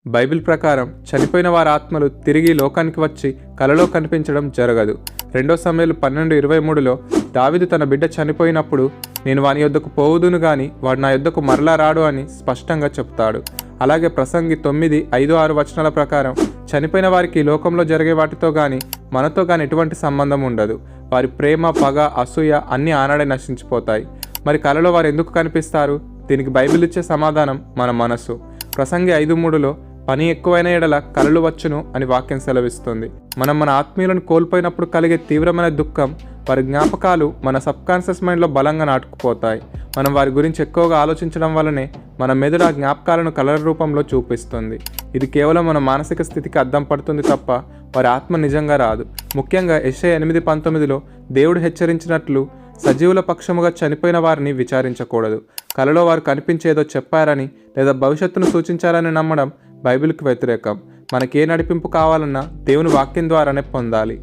Bible ప్రకారం చనిపోయిన వారి ఆత్మలు తిరిగి లోకానికి వచ్చి కలలో కనిపించడం జరగదు. 2 సమూయేలు 12:23లో దావీదు తన బిడ్డ చనిపోయినప్పుడు నేను వాని యొద్దకు పోవుదును గాని వాడు నా యొద్దకు మరలా రాడు అని స్పష్టంగా చెప్తాడు. అలాగే ప్రసంగి 9:5-6 వచనాల ప్రకారం చనిపోయిన వారికి లోకంలో జరిగే వాటితో గాని మనతో గాని ఎటువంటి సంబంధం ఉండదు. వారి ప్రేమ, పగ, అసూయ అన్నీ ఆనాడే నశించిపోతాయి. మరి కలలో వారు ఎందుకు కనిపిస్తారు? దీనికి బైబిల్ ఇచ్చే సమాధానం మన మనసు. ప్రసంగి 5:3లో పని ఎక్కువైన ఎడల కలలు వచ్చును అని వాక్యం సెలవిస్తుంది. మనం మన ఆత్మీయులను కోల్పోయినప్పుడు కలిగే తీవ్రమైన దుఃఖం, వారి జ్ఞాపకాలు మన సబ్కాన్షియస్ మైండ్లో బలంగా నాటుకుపోతాయి. మనం వారి గురించి ఎక్కువగా ఆలోచించడం వల్లనే మన మెదడు ఆ జ్ఞాపకాలను కలల రూపంలో చూపిస్తుంది. ఇది కేవలం మన మానసిక స్థితికి అద్దం పడుతుంది తప్ప వారి ఆత్మ నిజంగా రాదు. ముఖ్యంగా యెషయా 8:19లో దేవుడు హెచ్చరించినట్లు సజీవుల పక్షముగా చనిపోయిన వారిని విచారించకూడదు. కలలో వారు కనిపించేదో చెప్పారని లేదా భవిష్యత్తును సూచించారని నమ్మడం బైబిల్కి వ్యతిరేకం. మనకే నడిపింపు కావాలన్నా దేవుని వాక్యం ద్వారానే పొందాలి.